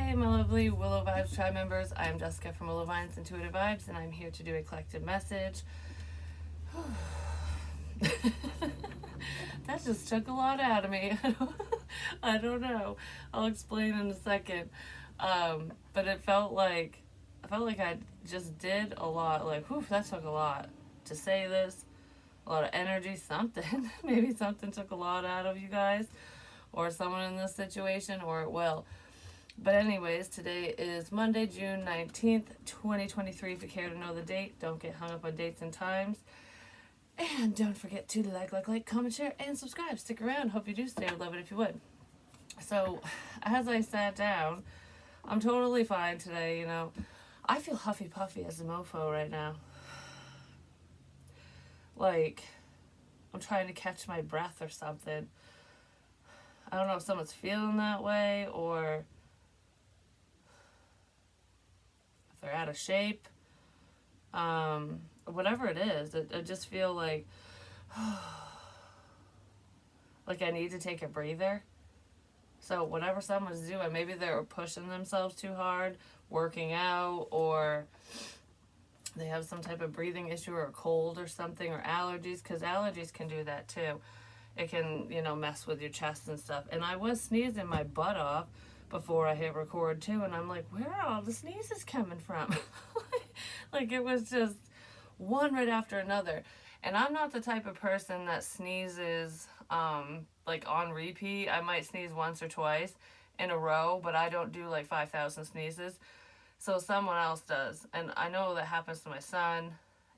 Hey, my lovely Willow Vibes tribe members. I'm Jessica from Willow Vines Intuitive Vibes, and I'm here to do a collective message. That just took a lot out of me. I don't know. I'll explain in a second. But it felt like I just did a lot. Like, whew, that took a lot to say this. A lot of energy. Something. Maybe something took a lot out of you guys, or someone in this situation, or it will. But anyways, today is Monday, June 19th, 2023. If you care to know the date, don't get hung up on dates and times. And don't forget to like, comment, share, and subscribe. Stick around. Hope you do stay. I'd love it if you would. So, as I sat down, I'm totally fine today, you know. I feel huffy puffy as a mofo right now. Like, I'm trying to catch my breath or something. I don't know if someone's feeling that way or if they're out of shape. Whatever it is, I just feel like I need to take a breather. So whatever someone's doing, maybe they're pushing themselves too hard, working out, or they have some type of breathing issue or a cold or something, or allergies, because allergies can do that too. It can, mess with your chest and stuff. And I was sneezing my butt off before I hit record too, and I'm like, where are all the sneezes coming from? Like it was just one right after another. And I'm not the type of person that sneezes like on repeat. I might sneeze once or twice in a row, but I don't do like 5,000 sneezes. So someone else does. And I know that happens to my son,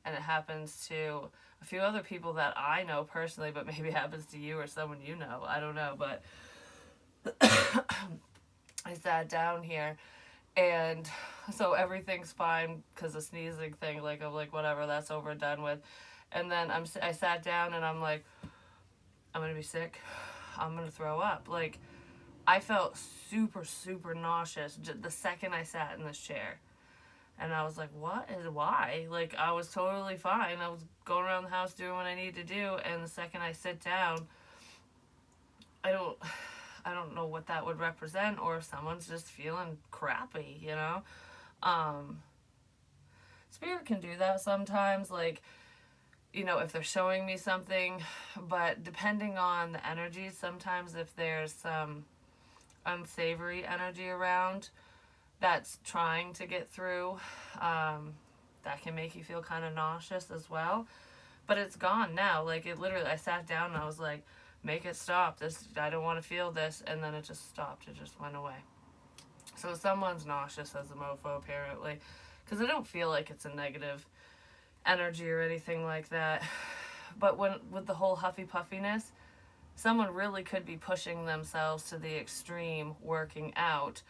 and it happens to a few other people that I know personally, but maybe it happens to you or someone you know. I don't know, but I sat down here, and so everything's fine because the sneezing thing, I'm like, whatever, that's over and done with. And then I sat down and I'm like, I'm gonna be sick. I'm gonna throw up. Like, I felt super, super nauseous the second I sat in this chair. And I was like, why? Like, I was totally fine. I was going around the house doing what I needed to do. And the second I sit down, I don't know what that would represent, or if someone's just feeling crappy, Spirit can do that sometimes, like, if they're showing me something, but depending on the energy, sometimes if there's some unsavory energy around that's trying to get through, that can make you feel kind of nauseous as well. But it's gone now. Like, it literally, I sat down and I was like, make it stop. I don't want to feel this. And then it just stopped. It just went away. So someone's nauseous as a mofo, apparently, because I don't feel like it's a negative energy or anything like that. But with the whole huffy puffiness, someone really could be pushing themselves to the extreme, working out,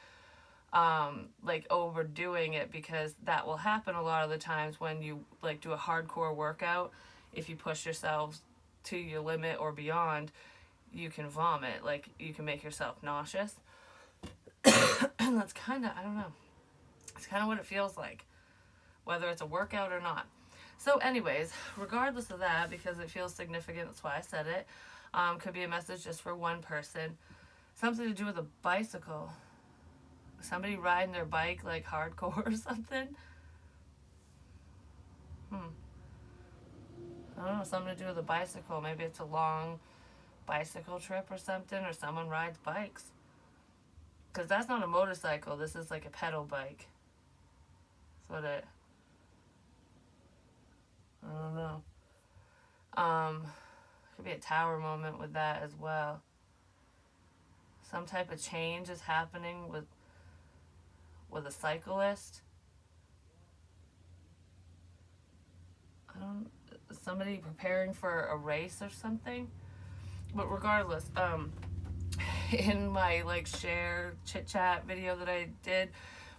like overdoing it, because that will happen a lot of the times when you like do a hardcore workout. If you push yourself to your limit or beyond, you can vomit. Like, you can make yourself nauseous. And that's kind of, I don't know, it's kind of what it feels like, whether it's a workout or not. So anyways, regardless of that, because it feels significant, that's why I said it, could be a message just for one person. Something to do with a bicycle. Somebody riding their bike like hardcore or something. I don't know, something to do with a bicycle. Maybe it's a long bicycle trip or something, or someone rides bikes. Because that's not a motorcycle. This is like a pedal bike. That's what it... I don't know. Could be a tower moment with that as well. Some type of change is happening with a cyclist. Somebody preparing for a race or something. But regardless, in my share chit chat video that I did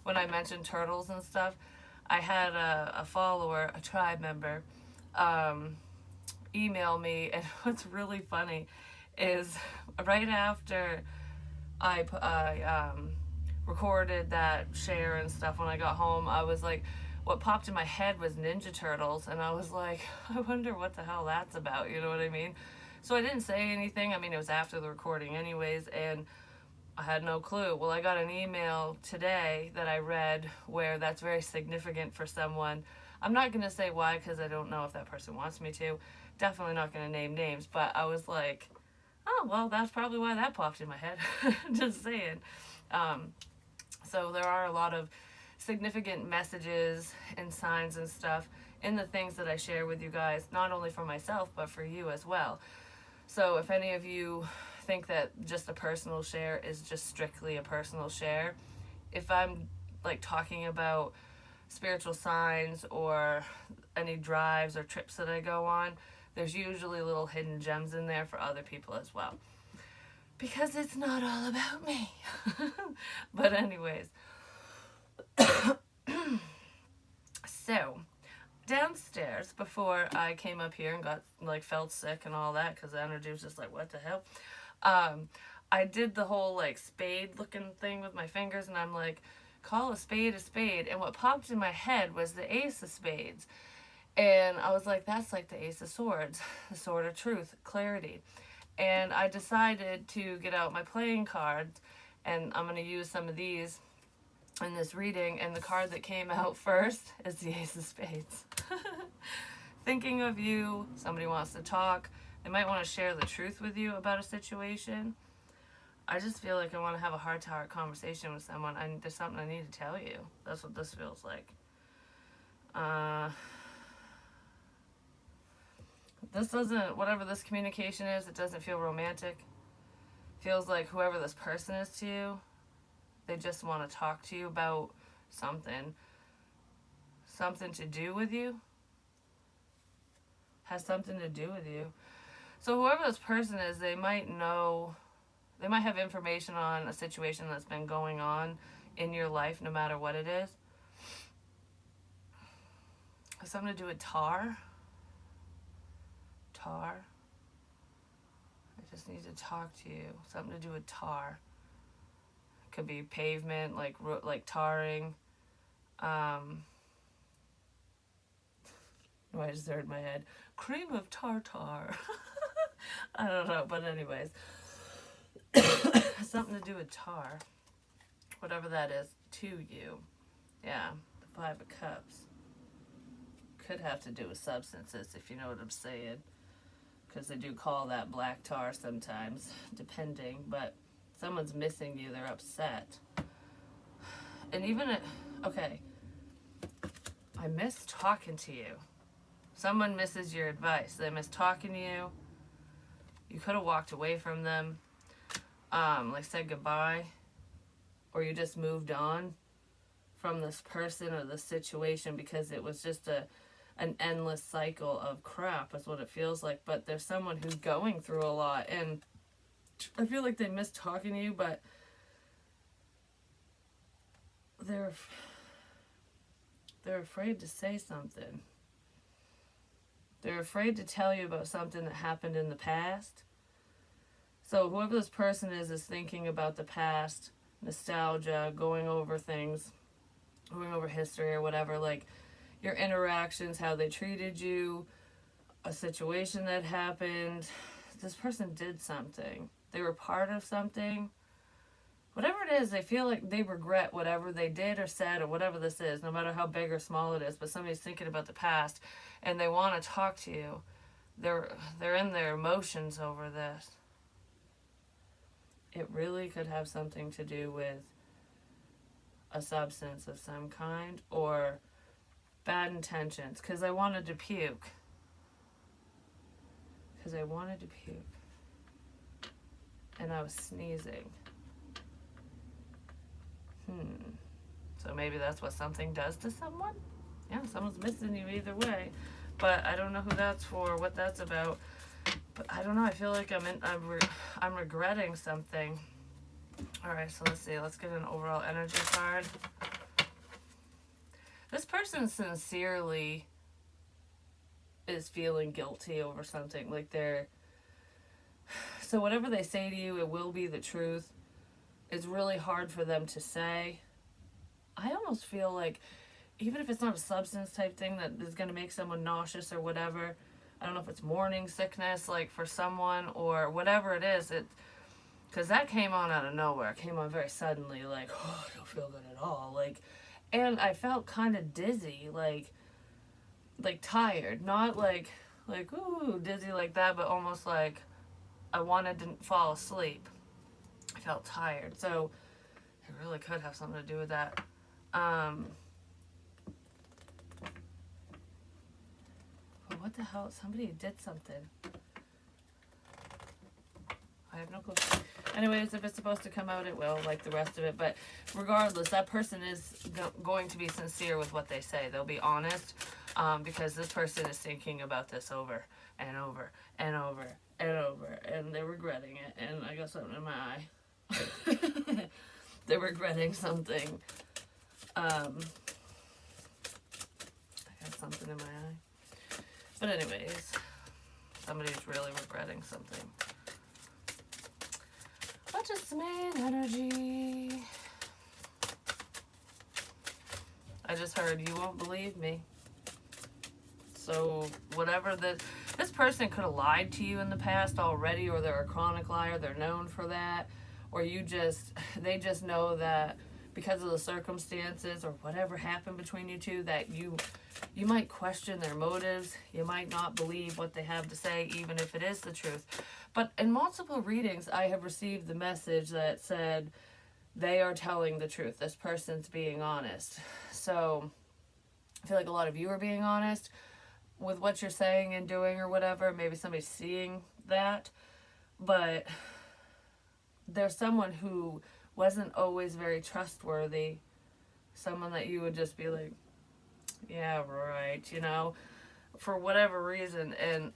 when I mentioned turtles and stuff, I had a follower, a tribe member, email me, and what's really funny is right after I recorded that share and stuff, when I got home, I was like, what popped in my head was Ninja Turtles, and I was like, I wonder what the hell that's about, you know what I mean? So I didn't say anything. I mean, it was after the recording anyways, and I had no clue. Well, I got an email today that I read where that's very significant for someone. I'm not going to say why because I don't know if that person wants me to. Definitely not going to name names, but I was like, oh, well, that's probably why that popped in my head. Just saying. Um, so there are a lot of significant messages and signs and stuff in the things that I share with you guys, not only for myself, but for you as well. So if any of you think that just a personal share is just strictly a personal share, if I'm like talking about spiritual signs or any drives or trips that I go on, there's usually little hidden gems in there for other people as well. Because it's not all about me. But anyways. So, downstairs before I came up here and got like felt sick and all that because the energy was just like, what the hell? I did the whole like spade looking thing with my fingers, and I'm like, call a spade a spade. And what popped in my head was the ace of spades. And I was like, that's like the ace of swords, the sword of truth, clarity. And I decided to get out my playing cards, and I'm going to use some of these in this reading. And the card that came out first is the ace of spades. Thinking of you, somebody wants to talk, they might want to share the truth with you about a situation. I just feel like I want to have a heart-to-heart conversation with someone. There's something I need to tell you. That's what this feels like. This doesn't, whatever this communication is, it doesn't feel romantic. Feels like whoever this person is to you, they just want to talk to you about something. Something to do with you. Has something to do with you. So whoever this person is, they might know, they might have information on a situation that's been going on in your life, no matter what it is. Has something to do with tar. Tar. I just need to talk to you. Something to do with tar. Could be pavement, like tarring. I just heard in my head, cream of tartar. I don't know, but anyways. Something to do with tar. Whatever that is to you. Yeah, the 5 of Cups. Could have to do with substances, if you know what I'm saying. Because they do call that black tar sometimes, depending. But someone's missing you, they're upset. And even, okay, I miss talking to you. Someone misses your advice. They miss talking to you. You could have walked away from them, like said goodbye, or you just moved on from this person or this situation because it was just an endless cycle of crap is what it feels like. But there's someone who's going through a lot, and I feel like they miss talking to you, but they're afraid to say something. They're afraid to tell you about something that happened in the past. So whoever this person is thinking about the past, nostalgia, going over things, going over history or whatever, like your interactions, how they treated you, a situation that happened. This person did something. They were part of something. Whatever it is, they feel like they regret whatever they did or said or whatever this is, no matter how big or small it is. But somebody's thinking about the past and they want to talk to you. They're in their emotions over this. It really could have something to do with a substance of some kind or bad intentions. Because I wanted to puke. And I was sneezing. So maybe that's what something does to someone? Yeah, someone's missing you either way. But I don't know who that's for, what that's about. But I don't know, I feel like I'm regretting something. Alright, so let's see. Let's get an overall energy card. This person sincerely is feeling guilty over something. Like so whatever they say to you, it will be the truth. It's really hard for them to say. I almost feel like, even if it's not a substance type thing that is going to make someone nauseous or whatever, I don't know if it's morning sickness, like for someone, or whatever it is, Because that came on out of nowhere. It came on very suddenly, like, oh, I don't feel good at all. Like, and I felt kind of dizzy, like tired. Not like, ooh, dizzy like that, but almost like I wanted to fall asleep. I felt tired. So it really could have something to do with that. But what the hell? Somebody did something. I have no clue. Anyways, if it's supposed to come out, it will, like the rest of it. But regardless, that person is going to be sincere with what they say. They'll be honest, because this person is thinking about this over and over and over and over, and they're regretting it. And I got something in my eye. They're regretting something. I got something in my eye. But anyways, somebody's really regretting something. What is the main energy? I just heard you won't believe me. So whatever this person could have lied to you in the past already, or they're a chronic liar, they're known for that, or they just know that because of the circumstances or whatever happened between you two, that you might question their motives. You might not believe what they have to say, even if it is the truth. But in multiple readings, I have received the message that said they are telling the truth. This person's being honest. So I feel like a lot of you are being honest with what you're saying and doing or whatever. Maybe somebody's seeing that. But there's someone who wasn't always very trustworthy. Someone that you would just be like, yeah, right, for whatever reason. And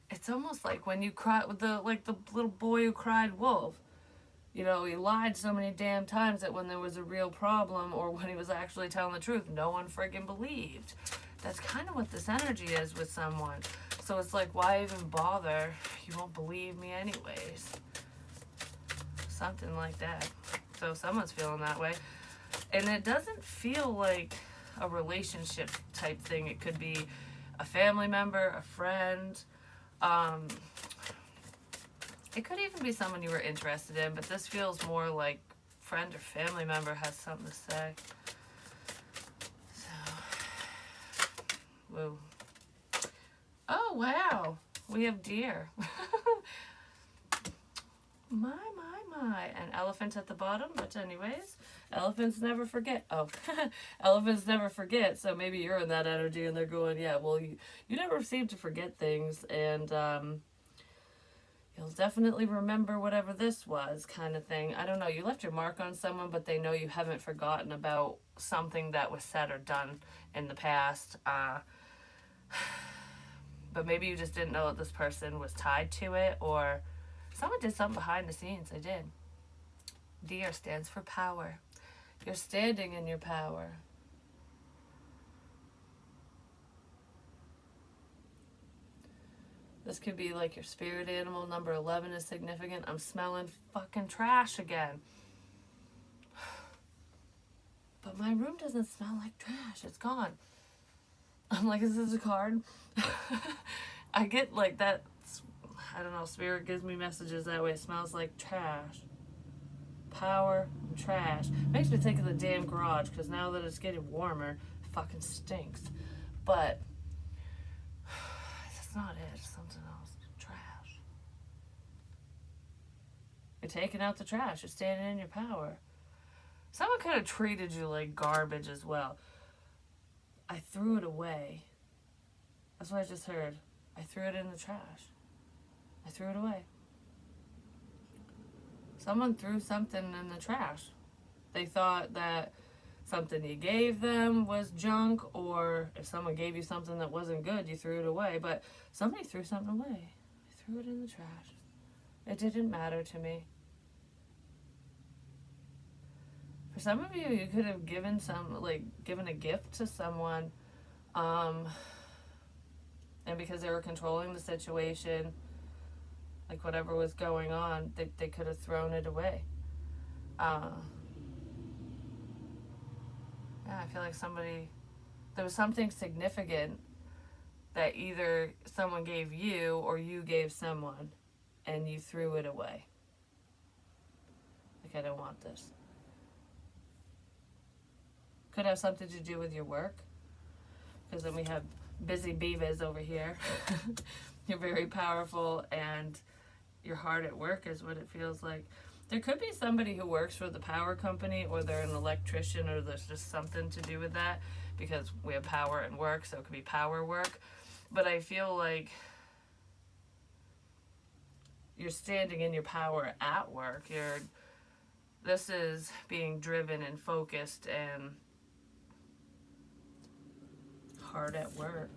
it's almost like when you cry with the little boy who cried wolf. He lied so many damn times that when there was a real problem or when he was actually telling the truth, no one friggin' believed. That's kind of what this energy is with someone. So it's like, why even bother? You won't believe me anyways. Something like that. So someone's feeling that way. And it doesn't feel like a relationship type thing. It could be a family member, a friend. It could even be someone you were interested in, but this feels more like friend or family member has something to say. So, woo. Oh, wow. We have deer. My. And elephants at the bottom, but anyways, elephants never forget. Oh, elephants never forget, so maybe you're in that energy and they're going, yeah, well, you never seem to forget things, and you'll definitely remember whatever this was, kind of thing. I don't know, you left your mark on someone, but they know you haven't forgotten about something that was said or done in the past. But maybe you just didn't know that this person was tied to it, or someone did something behind the scenes. They did. Deer stands for power. You're standing in your power. This could be like your spirit animal. Number 11 is significant. I'm smelling fucking trash again. But my room doesn't smell like trash. It's gone. I'm like, is this a card? I get like that. I don't know. Spirit gives me messages that way. It smells like trash. Power and trash. Makes me think of the damn garage, because now that it's getting warmer, it fucking stinks. But that's not it. It's something else. Trash. You're taking out the trash. You're standing in your power. Someone could have treated you like garbage as well. I threw it away. That's what I just heard. I threw it in the trash. I threw it away. Someone threw something in the trash. They thought that something you gave them was junk, or if someone gave you something that wasn't good, you threw it away. But somebody threw something away. I threw it in the trash. It didn't matter to me. For some of you, you could have given given a gift to someone, and because they were controlling the situation, like whatever was going on, they could have thrown it away. Yeah, I feel like there was something significant that either someone gave you or you gave someone, and you threw it away. Like, I don't want this. Could have something to do with your work, because then we have busy beavers over here. You're very powerful and you're hard at work is what it feels like. There could be somebody who works for the power company, or they're an electrician, or there's just something to do with that, because we have power and work, so it could be power work. But I feel like you're standing in your power at work. This is being driven and focused and hard at work.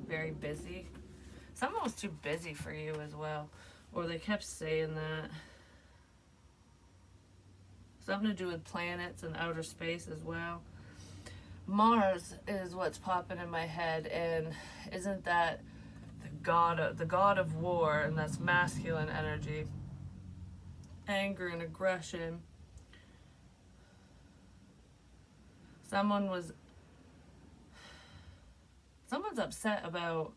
Very busy. Someone was too busy for you as well. Or they kept saying that. Something to do with planets and outer space as well. Mars is what's popping in my head, and isn't that the god of war, and that's masculine energy. Anger and aggression. Someone's upset about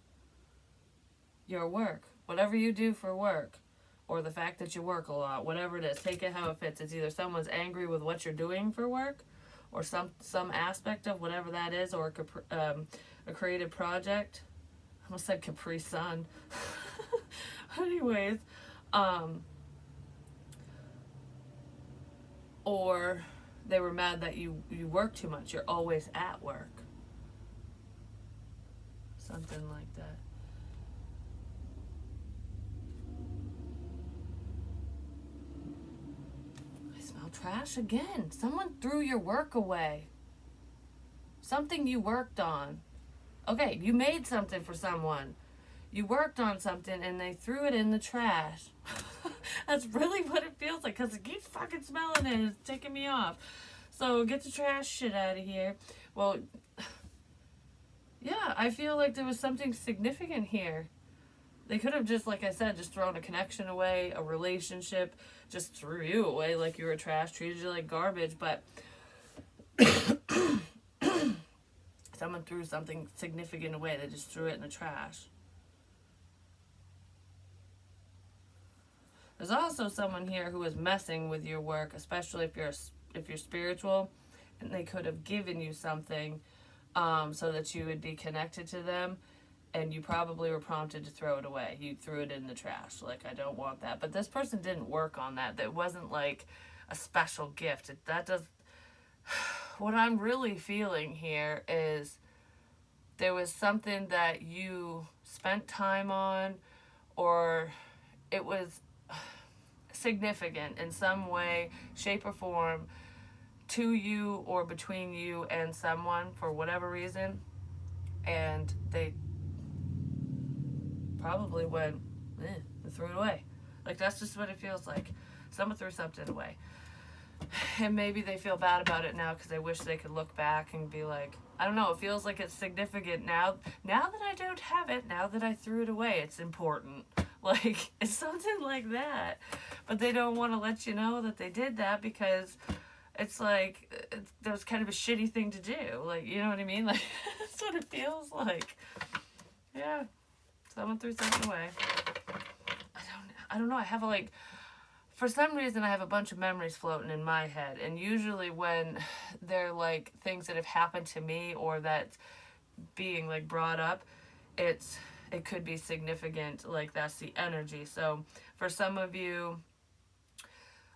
your work, whatever you do for work, or the fact that you work a lot, whatever it is, take it how it fits. It's either someone's angry with what you're doing for work, or some aspect of whatever that is, or a creative project. I almost said Capri Sun. Anyways, or they were mad that you work too much. You're always at work. Something like that. I smell trash again. Someone threw your work away. Something you worked on. Okay, you made something for someone. You worked on something and they threw it in the trash. That's really what it feels like, because it keeps fucking smelling it. It's taking me off. So get the trash shit out of here. Well, yeah, I feel like there was something significant here. They could have just, like I said, just thrown a connection away, a relationship, just threw you away like you were trash, treated you like garbage, but someone threw something significant away. They just threw it in the trash. There's also someone here who is messing with your work, especially if you're spiritual, and they could have given you something so that you would be connected to them, and you probably were prompted to throw it away. You threw it in the trash. Like, I don't want that. But this person didn't work on that. That wasn't like a special gift. What I'm really feeling here is there was something that you spent time on, or it was significant in some way, shape, or form to you or between you and someone for whatever reason, and they probably went and threw it away. Like, that's just what it feels like. Someone threw something away, and maybe they feel bad about it now because they wish they could look back and be like, I don't know, it feels like it's significant now that I don't have it, now that I threw it away, it's important. Like, it's something like that. But they don't want to let you know that they did that, because it's like, that was kind of a shitty thing to do. Like, you know what I mean? Like, that's what it feels like. Yeah. Someone threw something away. I don't know. I have for some reason, I have a bunch of memories floating in my head. And usually when they're like things that have happened to me, or that's being like brought up, it could be significant. Like, that's the energy. So for some of you,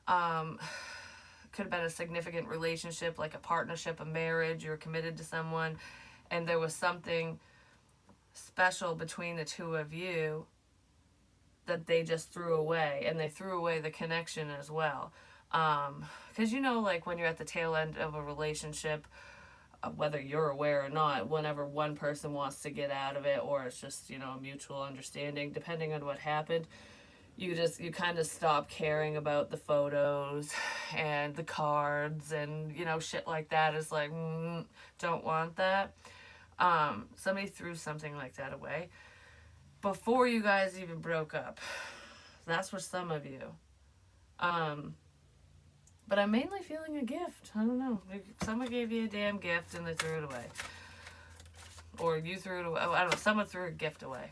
could have been a significant relationship, like a partnership, a marriage. You were committed to someone, and there was something special between the two of you that they just threw away, and they threw away the connection as well. Because like when you're at the tail end of a relationship, whether you're aware or not, whenever one person wants to get out of it, or it's just a mutual understanding, depending on what happened, you kind of stop caring about the photos and the cards and shit like that. Is like, don't want that. Somebody threw something like that away before you guys even broke up. That's for some of you. But I'm mainly feeling a gift. I don't know. Someone gave you a damn gift and they threw it away. Or you threw it away. I don't know. Someone threw a gift away.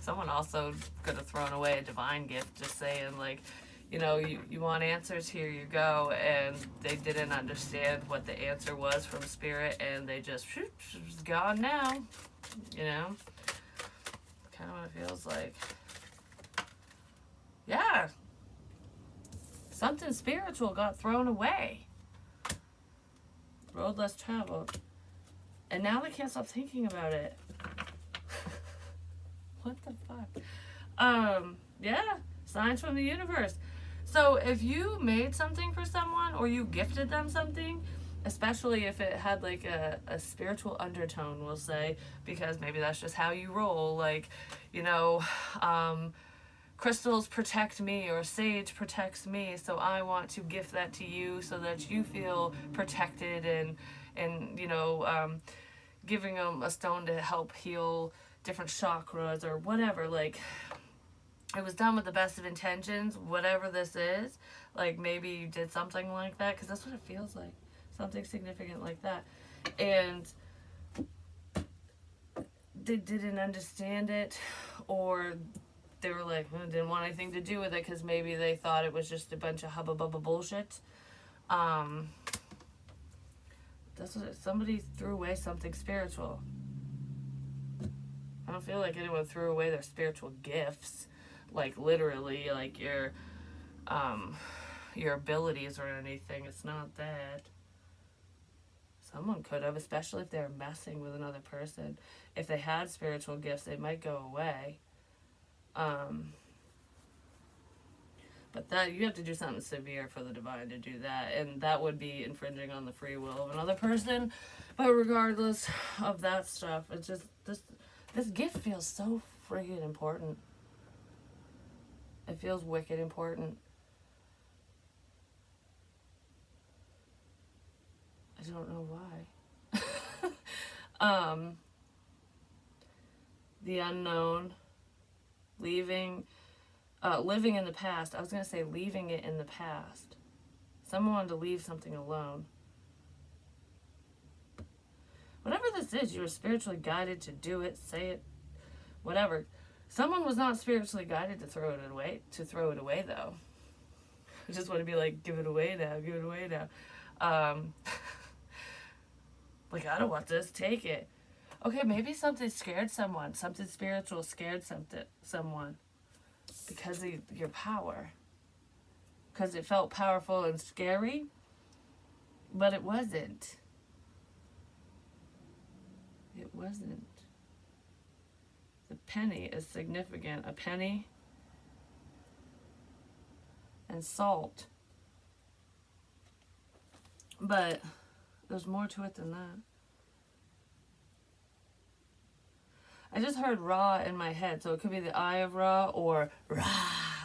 someone also could have thrown away a divine gift, just saying, like, you want answers, here you go. And they didn't understand what the answer was from spirit, and they just, shoot, it's gone now. Kind of what it feels like. Yeah. Something spiritual got thrown away. Road less traveled. And now they can't stop thinking about it. What the fuck? Yeah. Signs from the universe. So if you made something for someone or you gifted them something, especially if it had like a spiritual undertone, we'll say, because maybe that's just how you roll, like, crystals protect me or sage protects me, so I want to gift that to you so that you feel protected, and giving them a stone to help heal different chakras or whatever. Like, it was done with the best of intentions, whatever this is. Like, maybe you did something like that, because that's what it feels like. Something significant like that. And they didn't understand it, or they were like, didn't want anything to do with it, because maybe they thought it was just a bunch of hubba bubba bullshit. That's what somebody threw away something spiritual. I don't feel like anyone threw away their spiritual gifts, like literally, like your abilities or anything. It's not that. Someone could have, especially if they were messing with another person. If they had spiritual gifts, they might go away. But that, you have to do something severe for the divine to do that, and that would be infringing on the free will of another person. But regardless of that stuff, it's just this gift feels so friggin' important. It feels wicked important. I don't know why. The unknown, living in the past. I was going to say leaving it in the past. Someone wanted to leave something alone. Whatever this is, you were spiritually guided to do it, say it, whatever. Someone was not spiritually guided to throw it away, though. I just want to be like, give it away now. Like, I don't want this, take it. Okay, maybe something scared someone. Something spiritual scared someone. Because of your power. Because it felt powerful and scary. But it wasn't. It wasn't. The penny is significant. A penny and salt. But there's more to it than that. I just heard Ra in my head, so it could be the Eye of Ra or Ra.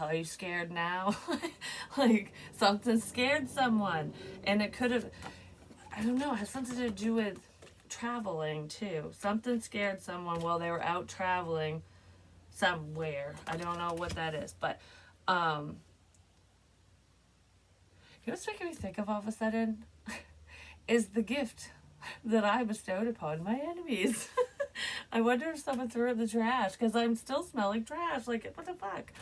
Are you scared now? Like something scared someone, and it could have, I don't know, it has something to do with traveling too. Something scared someone while they were out traveling somewhere. I don't know what that is, but you know what's making me think of all of a sudden is the gift that I bestowed upon my enemies. I wonder if someone threw it in the trash, because I'm still smelling trash. Like, what the fuck?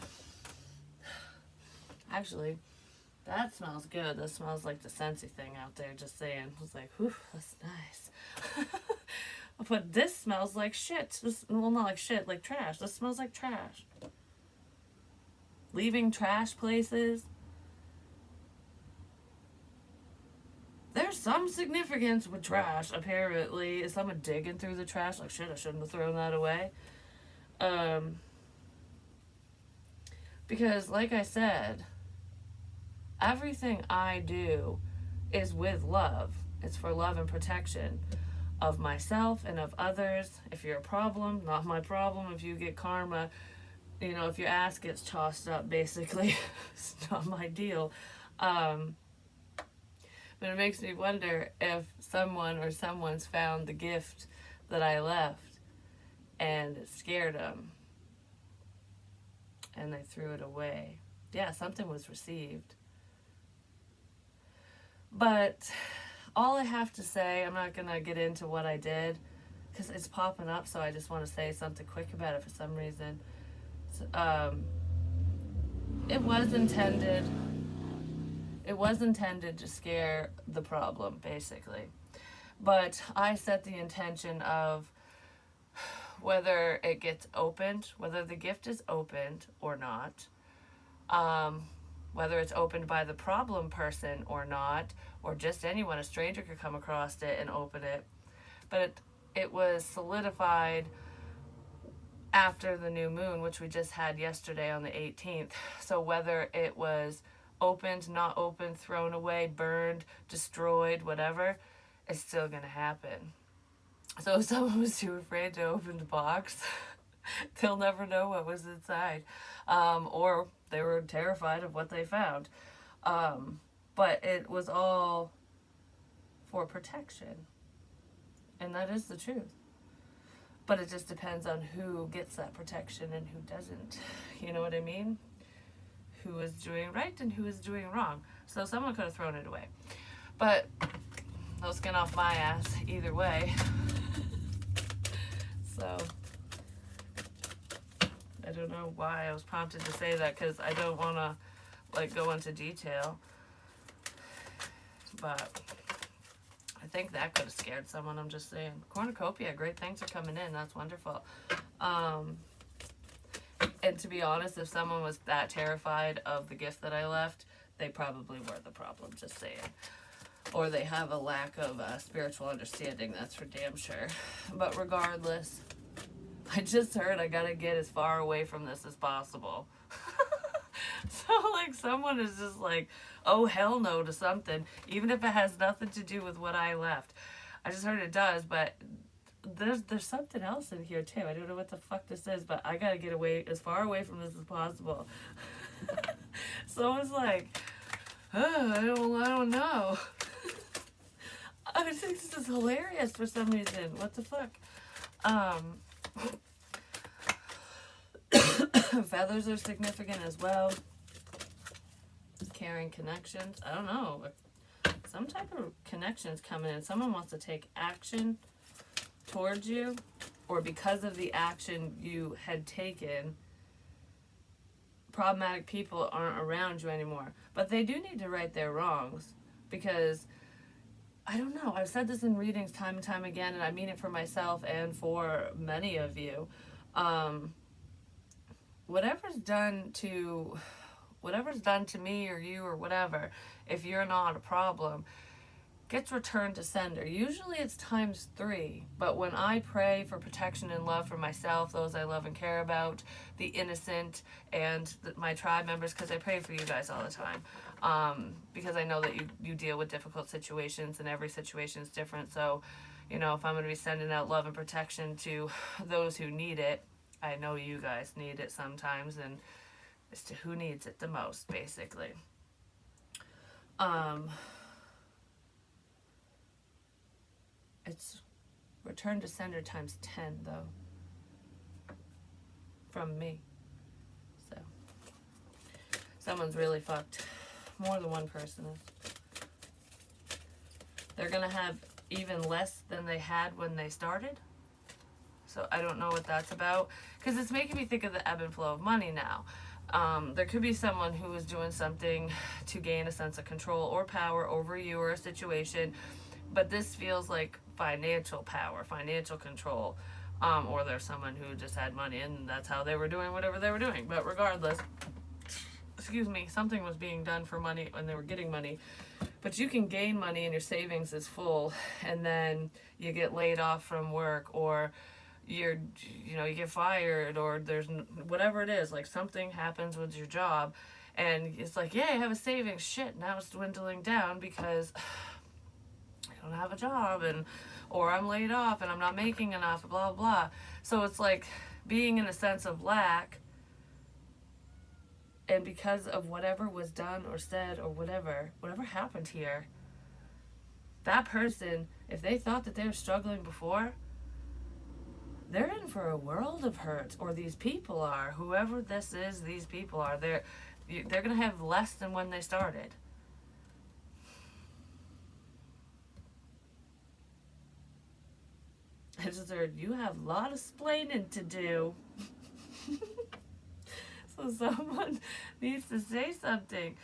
Actually, that smells good. That smells like the Scentsy thing out there, just saying. I was like, whew, that's nice. But this smells like shit. Well, not like shit, like trash. This smells like trash. Leaving trash places. There's some significance with trash, apparently. Is someone digging through the trash? Like, shit, I shouldn't have thrown that away. Because, like I said, everything I do is with love. It's for love and protection of myself and of others. If you're a problem, not my problem. If you get karma, if your ass gets tossed up, basically, it's not my deal. But it makes me wonder if someone or someone's found the gift that I left and it scared them and they threw it away. Yeah, something was received. But all I have to say, I'm not going to get into what I did because it's popping up, so I just want to say something quick about it for some reason. Um, it was intended. It was intended to scare the problem, basically. But I set the intention of whether it gets opened, whether the gift is opened or not, um, whether it's opened by the problem person or not, or just anyone, a stranger could come across it and open it. But it was solidified after the new moon, which we just had yesterday on the 18th. So whether it was opened, not opened, thrown away, burned, destroyed, whatever, it's still going to happen. So if someone was too afraid to open the box, they'll never know what was inside. Or they were terrified of what they found. But it was all for protection. And that is the truth. But it just depends on who gets that protection and who doesn't. You know what I mean? Who is doing right and who is doing wrong. So someone could have thrown it away. But no skin off my ass either way. So I don't know why I was prompted to say that, because I don't want to like go into detail. But I think that could have scared someone. I'm just saying. Cornucopia, great things are coming in. That's wonderful. And to be honest, if someone was that terrified of the gift that I left, they probably were the problem. Just saying. Or they have a lack of spiritual understanding. That's for damn sure. But regardless, I just heard I gotta get as far away from this as possible. So like someone is just like, oh hell no to something, even if it has nothing to do with what I left. I just heard it does, but there's something else in here too. I don't know what the fuck this is, but I gotta get away as far away from this as possible. So it's like, oh, I don't know. I think this is hilarious for some reason. What the fuck? Feathers are significant as well. Carrying connections. I don't know. Some type of connections coming in. Someone wants to take action towards you, or because of the action you had taken, problematic people aren't around you anymore. But they do need to right their wrongs, because I don't know. I've said this in readings time and time again, and I mean it for myself and for many of you. Whatever's done to me or you or whatever, if you're not a problem, gets returned to sender. Usually it's times 3, but when I pray for protection and love for myself, those I love and care about, the innocent, and my tribe members, because I pray for you guys all the time, because I know that you deal with difficult situations, and every situation is different. So, you know, if I'm going to be sending out love and protection to those who need it, I know you guys need it sometimes, and as to who needs it the most, basically. It's return to sender times 10, though, from me. So, someone's really fucked. More than one person is. They're going to have even less than they had when they started. So I don't know what that's about, because it's making me think of the ebb and flow of money now. There could be someone who is doing something to gain a sense of control or power over you or a situation, but this feels like financial power, financial control, or there's someone who just had money and that's how they were doing whatever they were doing. But regardless, excuse me, something was being done for money when they were getting money. But you can gain money and your savings is full, and then you get laid off from work, or you get fired, or there's whatever it is, like something happens with your job, and it's like, yeah, I have a savings. Shit, now it's dwindling down because I don't have a job, and or I'm laid off and I'm not making enough, blah blah. So it's like being in a sense of lack, and because of whatever was done or said or whatever happened here, that person, if they thought that they were struggling before, they're in for a world of hurt. Or these people are, whoever this is, these people are, they're gonna have less than when they started. I just heard you have a lot of splaining to do. So someone needs to say something.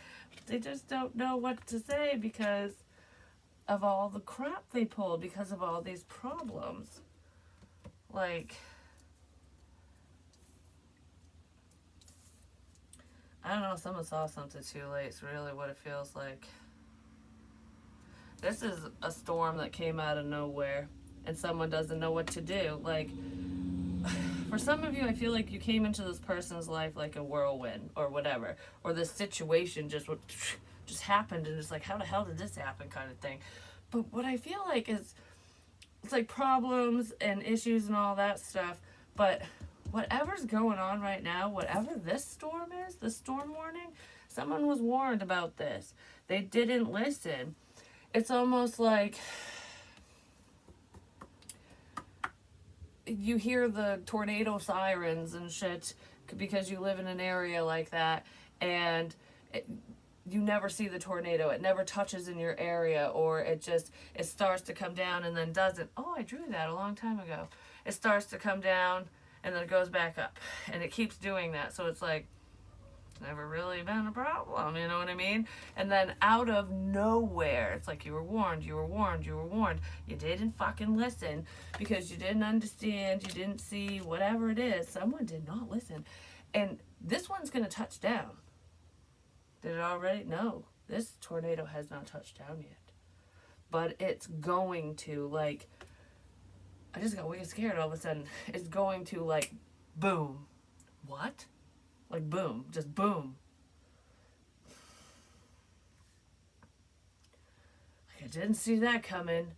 They just don't know what to say because of all the crap they pulled, because of all these problems. Like, I don't know, someone saw something too late. It's really what it feels like. This is a storm that came out of nowhere, and someone doesn't know what to do. Like, for some of you, I feel like you came into this person's life like a whirlwind or whatever, or this situation just happened, and it's like, how the hell did this happen, kind of thing. But what I feel like is, it's like problems and issues and all that stuff, but whatever's going on right now, whatever this storm is, the storm warning, someone was warned about this. They didn't listen. It's almost like you hear the tornado sirens and shit because you live in an area like that, and you never see the tornado. It never touches in your area, or it starts to come down and then doesn't. Oh, I drew that a long time ago. It starts to come down and then it goes back up, and it keeps doing that. So it's like, it's never really been a problem, you know what I mean? And then out of nowhere, it's like, you were warned, you were warned, you were warned. You didn't fucking listen because you didn't understand, you didn't see, whatever it is. Someone did not listen. And this one's going to touch down. Did it already? No. This tornado has not touched down yet. But it's going to, like, I just got way scared all of a sudden. It's going to, like, boom. What? Like, boom. Just boom. Like, I didn't see that coming,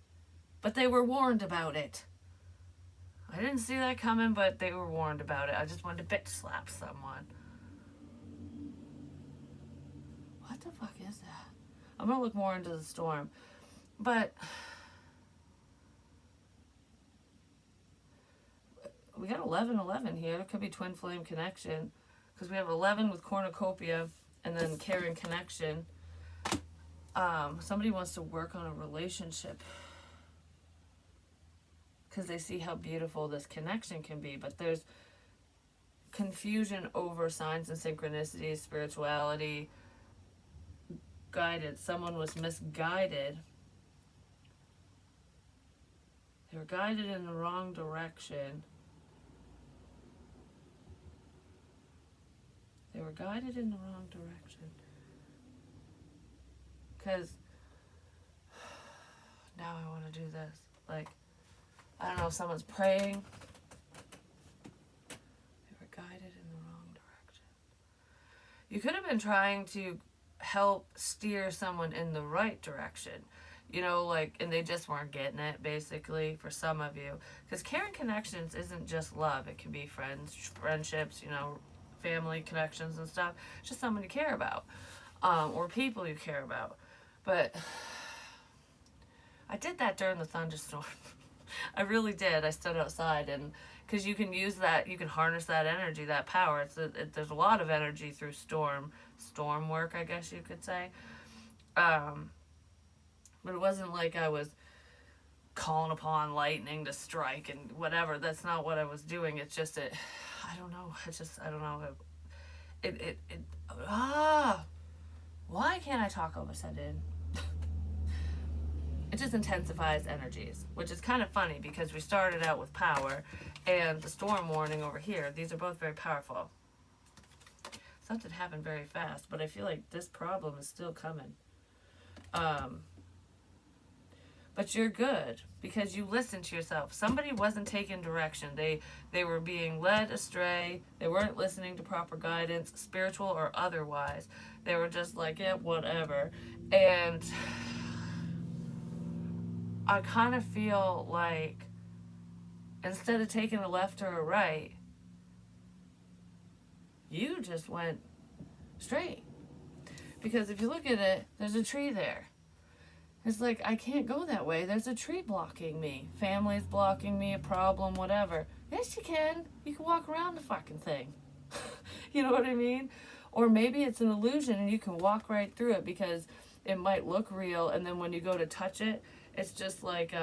but they were warned about it. I didn't see that coming, but they were warned about it. I just wanted to bitch slap someone. What the fuck is that? I'm going to look more into the storm. But we got 11-11 here. It could be twin flame connection. Because we have 11 with cornucopia and then caring connection. Somebody wants to work on a relationship because they see how beautiful this connection can be. But there's confusion over signs and synchronicities, spirituality, guidance. Someone was misguided. They were guided in the wrong direction. They were guided in the wrong direction. Because now I want to do this. Like, I don't know if someone's praying. They were guided in the wrong direction. You could have been trying to help steer someone in the right direction. You know, like, and they just weren't getting it, basically, for some of you. Because caring connections isn't just love. It can be friendships, you know, family connections and stuff. It's just someone you care about, or people you care about. But I did that during the thunderstorm. I really did. I stood outside, and because you can use that, you can harness that energy, that power. There's a lot of energy through storm work, I guess you could say. But it wasn't like I was calling upon lightning to strike and whatever. That's not what I was doing. It's just that, I don't know. I don't know. Why can't I talk all of a sudden? It just intensifies energies, which is kind of funny because we started out with power and the storm warning over here. These are both very powerful. Something happened very fast, but I feel like this problem is still coming. But you're good because you listened to yourself. Somebody wasn't taking direction. They were being led astray. They weren't listening to proper guidance, spiritual or otherwise. They were just like, yeah, whatever. And I kind of feel like instead of taking a left or a right, you just went straight. Because if you look at it, there's a tree there. It's like, I can't go that way. There's a tree blocking me. Family's blocking me, a problem, whatever. Yes, you can. You can walk around the fucking thing. You know what I mean? Or maybe it's an illusion and you can walk right through it because it might look real, and then when you go to touch it, it's just like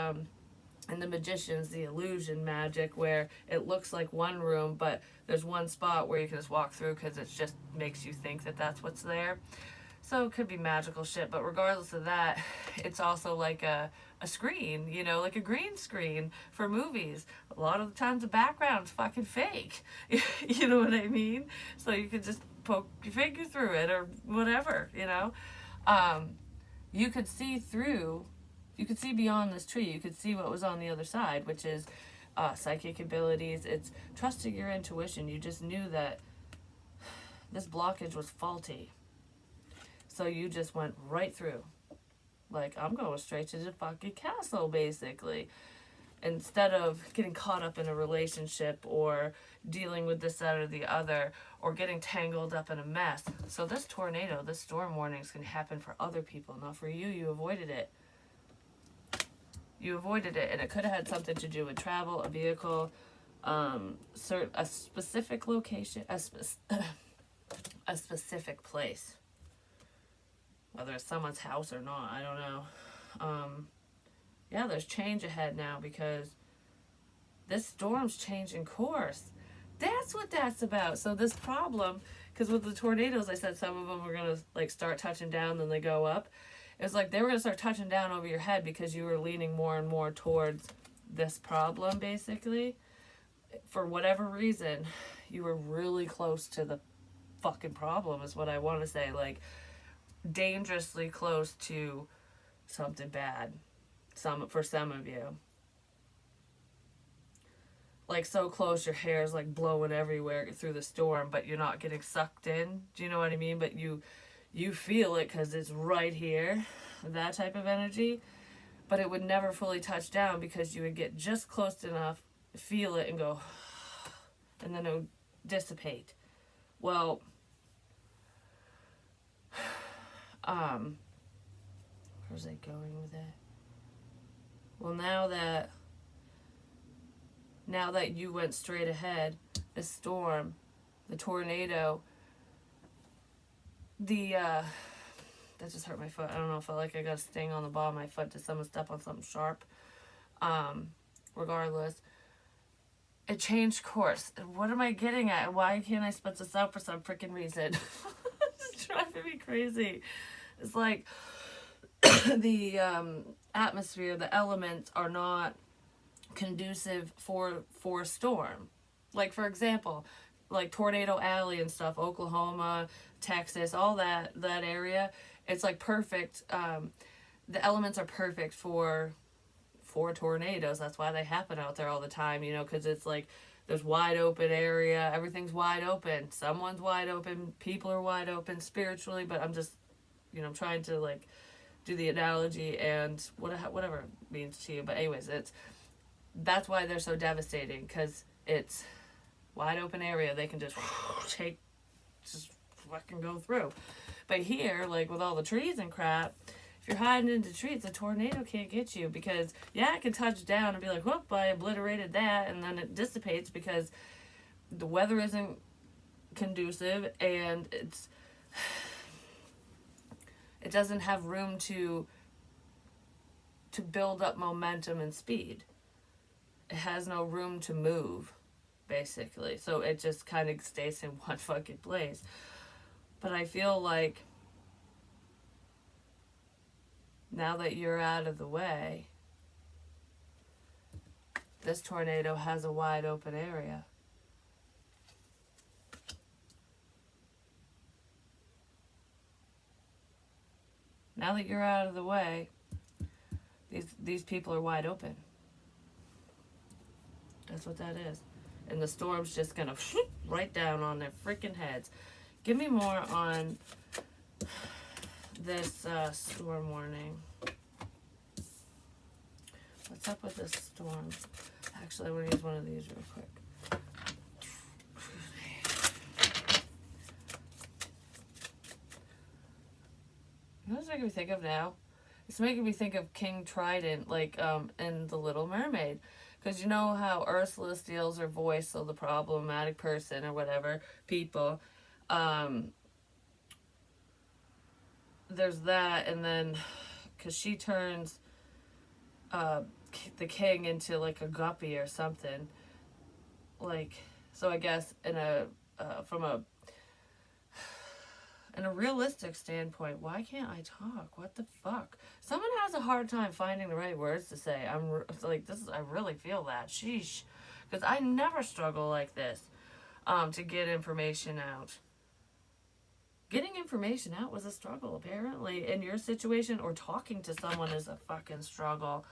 And the magician's the illusion magic, where it looks like one room, but there's one spot where you can just walk through because it just makes you think that that's what's there. So it could be magical shit, but regardless of that, it's also like a screen, you know, like a green screen for movies. A lot of the times the background's fucking fake. You know what I mean? So you could just poke your finger through it or whatever, you know? Um, you could see through, you could see beyond this tree. You could see what was on the other side, which is psychic abilities. It's trusting your intuition. You just knew that this blockage was faulty. So you just went right through. Like, I'm going straight to the fucking castle, basically. Instead of getting caught up in a relationship or dealing with this, that, or the other, or getting tangled up in a mess. So this tornado, this storm warnings can happen for other people, not for you. You avoided it. You avoided it, and it could have had something to do with travel, a vehicle, a specific location, a specific place. Whether it's someone's house or not, I don't know. Yeah, there's change ahead now because this storm's changing course. That's what that's about. So this problem, because with the tornadoes, I said some of them were going to like start touching down, then they go up. It was like they were going to start touching down over your head because you were leaning more and more towards this problem, basically. For whatever reason, you were really close to the fucking problem, is what I want to say. Like, dangerously close to something bad. For some of you. Like, so close your hair's like blowing everywhere through the storm, but you're not getting sucked in. Do you know what I mean? But you feel it because it's right here, that type of energy. But it would never fully touch down because you would get just close enough, feel it, and go, and then it would dissipate. Well, where's I going with it? Well, now that you went straight ahead, the storm, the tornado, that just hurt my foot. I don't know, I felt like I got a sting on the bottom of my foot. Did someone step on something sharp? Regardless, it changed course. What am I getting at? Why can't I spit this out for some freaking reason? It's driving me crazy. It's like the atmosphere, the elements are not conducive for storm. Like, for example, like Tornado Alley and stuff, Oklahoma, Texas, all that area, it's like perfect. The elements are perfect for tornadoes. That's why they happen out there all the time, you know, because it's like there's wide open area, everything's wide open, someone's wide open, people are wide open spiritually. But I'm just, you know, I'm trying to like do the analogy and whatever it means to you. But anyways, that's why they're so devastating, because it's wide open area. They can just fucking go through. But here, like with all the trees and crap, if you're hiding into trees, a tornado can't get you, because yeah, it can touch down and be like, whoop, I obliterated that, and then it dissipates because the weather isn't conducive, and it doesn't have room to build up momentum and speed. It has no room to move, basically. So it just kind of stays in one fucking place. But I feel like now that you're out of the way, this tornado has a wide open area. Now that you're out of the way, these people are wide open. That's what that is. And the storm's just gonna right down on their freaking heads. Give me more on this storm warning. What's up with this storm? Actually, I want to use one of these real quick. You know what it's making me think of now? It's making me think of King Trident, like in The Little Mermaid. Because you know how Ursula steals her voice, so the problematic person or whatever, people. There's that, and then, because she turns the king into like a guppy or something. Like, so I guess from a realistic standpoint, why can't I talk? What the fuck? Someone has a hard time finding the right words to say. Like, this is, I really feel that. Sheesh. Because I never struggle like this to get information out. Getting information out was a struggle, apparently. In your situation, or talking to someone is a fucking struggle.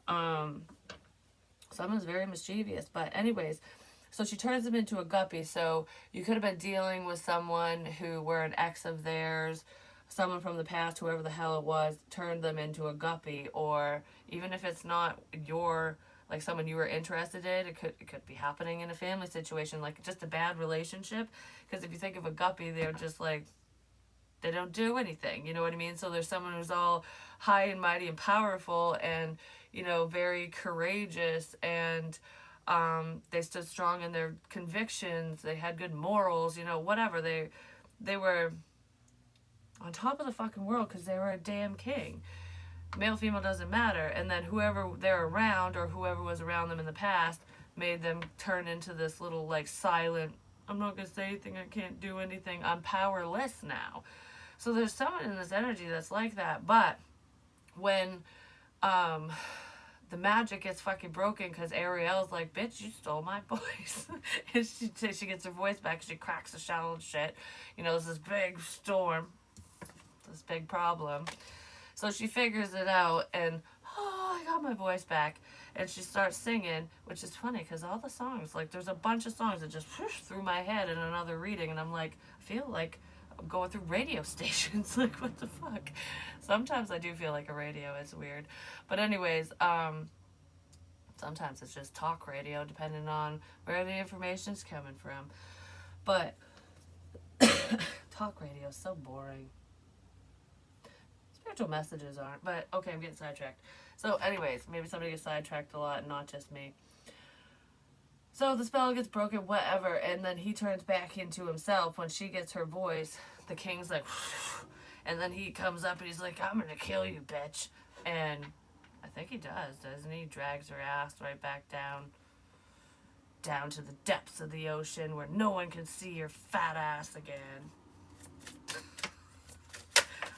Someone's very mischievous. But anyways, so she turns him into a guppy. So you could have been dealing with someone who were an ex of theirs, someone from the past, whoever the hell it was, turned them into a guppy. Or even if it's not your, like someone you were interested in, it could be happening in a family situation, like just a bad relationship. Because if you think of a guppy, they're just like, they don't do anything, you know what I mean? So there's someone who's all high and mighty and powerful and, you know, very courageous, and they stood strong in their convictions. They had good morals, you know, whatever. They were on top of the fucking world because they were a damn king. Male, female doesn't matter. And then whoever they're around, or whoever was around them in the past, made them turn into this little like silent, I'm not gonna say anything, I can't do anything, I'm powerless now. So there's someone in this energy that's like that. But when the magic gets fucking broken because Ariel's like, bitch, you stole my voice. And she gets her voice back. She cracks the shell and shit. You know, there's this big storm, this big problem. So she figures it out, and oh, I got my voice back. And she starts singing, which is funny because all the songs, like there's a bunch of songs that just through my head in another reading, and I'm like, I feel like I'm going through radio stations. Like, what the fuck? Sometimes I do feel like a radio. It's weird. But anyways, sometimes it's just talk radio, depending on where the information's coming from. But talk radio is so boring. Spiritual messages aren't. But okay, I'm getting sidetracked. So anyways, maybe somebody gets sidetracked a lot and not just me. So the spell gets broken, whatever, and then he turns back into himself when she gets her voice. The king's like, and then he comes up and he's like, I'm gonna kill you, bitch. And I think he does, doesn't he? Drags her ass right back down to the depths of the ocean where no one can see your fat ass again.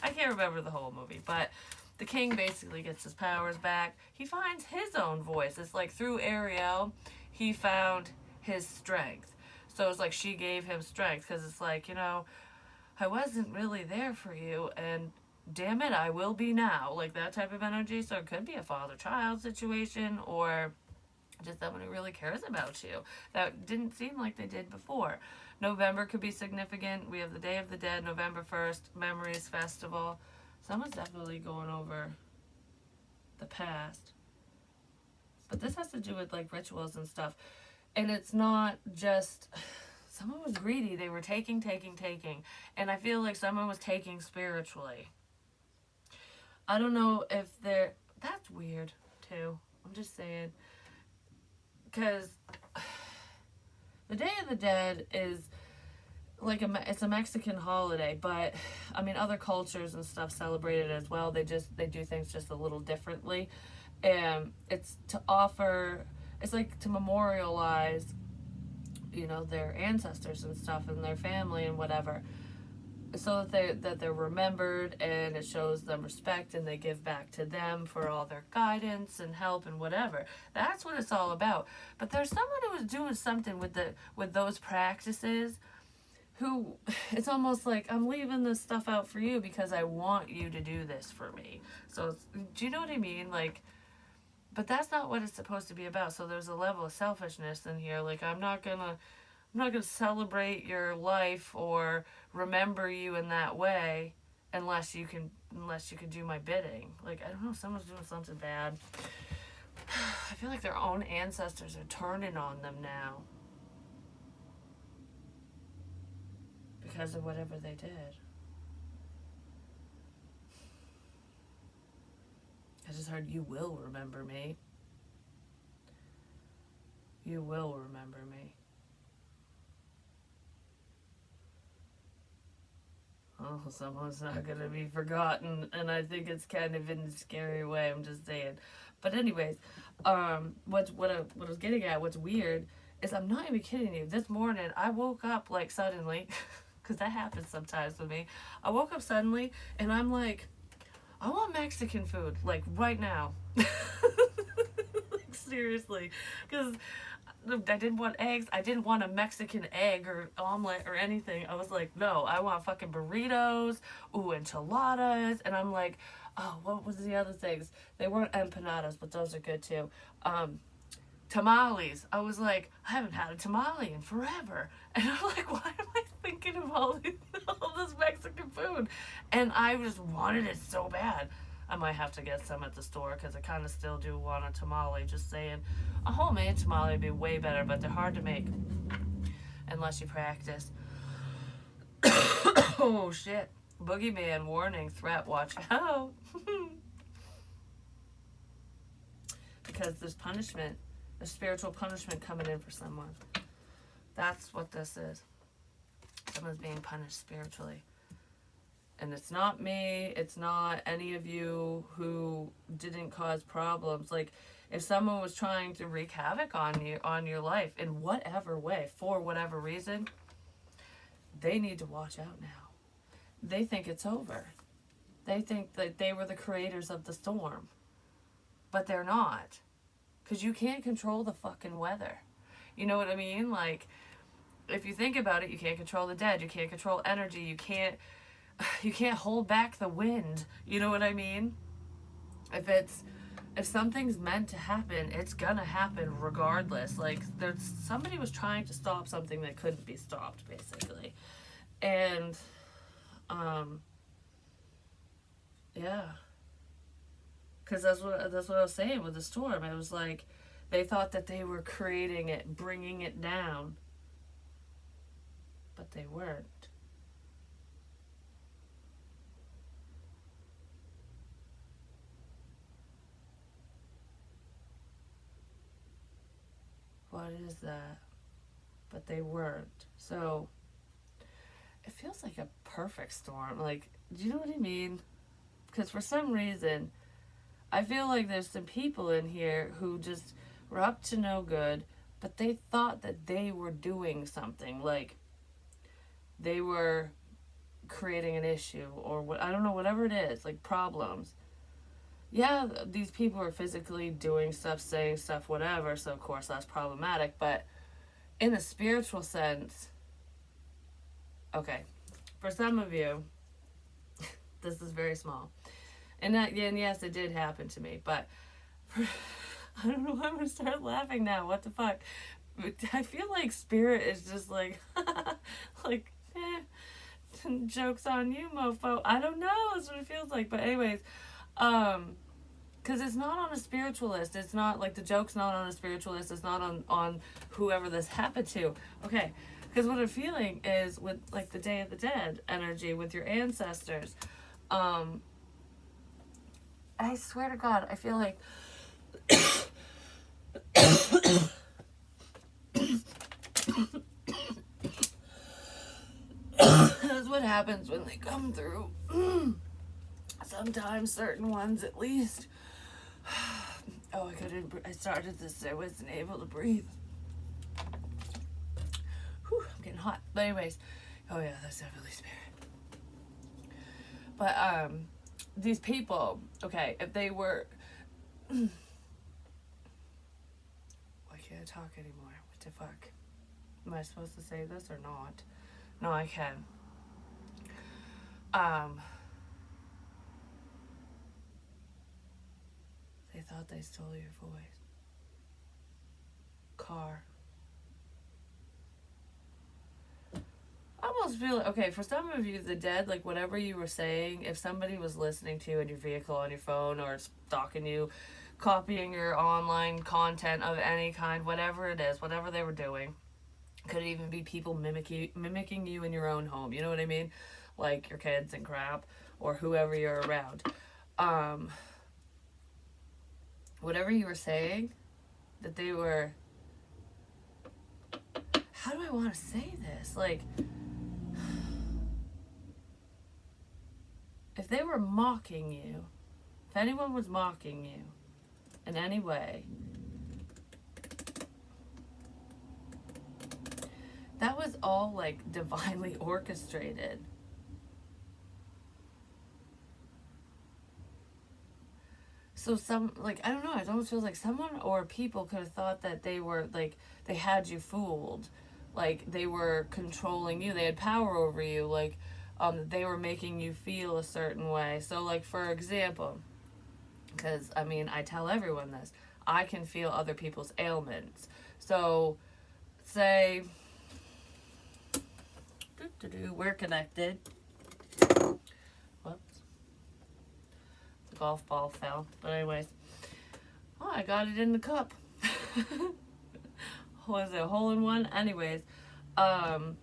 I can't remember the whole movie, but the king basically gets his powers back. He finds his own voice. It's like through Ariel, he found his strength. So it's like she gave him strength, because it's like, you know, I wasn't really there for you, and damn it, I will be now. Like that type of energy. So it could be a father-child situation, or just someone who really cares about you. That didn't seem like they did before. November could be significant. We have the Day of the Dead, November 1st, Memories Festival. Someone's definitely going over the past. But this has to do with like rituals and stuff. And it's not just, someone was greedy. They were taking. And I feel like someone was taking spiritually. I don't know if they're, that's weird too. I'm just saying. Because the Day of the Dead is like it's a Mexican holiday, but I mean other cultures and stuff celebrate it as well. They do things just a little differently, and it's to offer, it's like to memorialize, you know, their ancestors and stuff and their family and whatever, so that they're remembered, and it shows them respect, and they give back to them for all their guidance and help and whatever. That's what it's all about. But there's someone who is doing something with those practices, who it's almost like, I'm leaving this stuff out for you because I want you to do this for me. So do you know what I mean? Like, but that's not what it's supposed to be about. So there's a level of selfishness in here. Like, I'm not gonna celebrate your life or remember you in that way unless you can do my bidding. Like, I don't know, someone's doing something bad. I feel like their own ancestors are turning on them now because of whatever they did. I just heard, you will remember me. You will remember me. oh, someone's not gonna be forgotten, and I think it's kind of in a scary way. I'm just saying. But anyways, what I was getting at, what's weird is I'm not even kidding you. This morning I woke up like suddenly, because that happens sometimes with me. I woke up suddenly and I'm like, I want Mexican food like right now. Like seriously, because I didn't want eggs. I didn't want a Mexican egg or omelet or anything. I was like, no, I want fucking burritos, ooh, enchiladas. And I'm like, oh, what was the other things? They weren't empanadas, but those are good too. Tamales. I was like, I haven't had a tamale in forever. And I'm like, why am I thinking of all this Mexican food? And I just wanted it so bad. I might have to get some at the store because I kind of still do want a tamale. Just saying, a homemade tamale would be way better, but they're hard to make unless you practice. Oh shit! Boogeyman warning, threat, watch out! Because there's punishment, there's spiritual punishment coming in for someone. That's what this is. Someone's being punished spiritually. And it's not me, it's not any of you who didn't cause problems. Like, if someone was trying to wreak havoc on your life in whatever way, for whatever reason, they need to watch out now. They think it's over. They think that they were the creators of the storm. But they're not. Because you can't control the fucking weather. You know what I mean? Like, if you think about it, you can't control the dead. You can't control energy. You can't hold back the wind. You know what I mean? If something's meant to happen, it's gonna happen regardless. Like, somebody was trying to stop something that couldn't be stopped, basically. And yeah, because that's what I was saying with the storm. It was like they thought that they were creating it, bringing it down, but they weren't. What is that? But they weren't. So it feels like a perfect storm. Like, do you know what I mean? Because for some reason, I feel like there's some people in here who just were up to no good, but they thought that they were doing something. Like, they were creating an issue or what, I don't know, whatever it is, like problems. Yeah, these people are physically doing stuff, saying stuff, whatever, so of course that's problematic, but in a spiritual sense, okay, for some of you, this is very small. And yes, it did happen to me, but I don't know why I'm going to start laughing now. What the fuck? I feel like spirit is just like, like, joke's on you, mofo. I don't know. That's what it feels like. But anyways, because it's not on a spiritualist. It's not like the joke's not on a spiritualist. It's not on whoever this happened to. Okay. Because what I'm feeling is with like the Day of the Dead energy with your ancestors. I swear to God, I feel like that's what happens when they come through. Sometimes certain ones at least. Oh, I started this, I wasn't able to breathe. Whew, I'm getting hot. But anyways, oh yeah, that's definitely spirit. But these people, okay, if they were why can't I talk anymore? What the fuck? Am I supposed to say this or not? No, I can. They thought they stole your voice. Car. I almost feel like, okay, for some of you, the dead, like whatever you were saying, if somebody was listening to you in your vehicle, on your phone, or stalking you, copying your online content of any kind, whatever it is, whatever they were doing, could even be people mimicking you in your own home, you know what I mean? Like your kids and crap, or whoever you're around. Whatever you were saying, that they were, how do I want to say this? Like, if they were mocking you, if anyone was mocking you in any way, that was all like divinely orchestrated. So some, like, I don't know, it almost feels like someone or people could have thought that they were like, they had you fooled, like they were controlling you, they had power over you, like they were making you feel a certain way. So like, for example, because I mean, I tell everyone this, I can feel other people's ailments. So say we're connected. Whoops, the golf ball fell. But anyways, oh, I got it in the cup. Was it a hole in one? Anyways, um,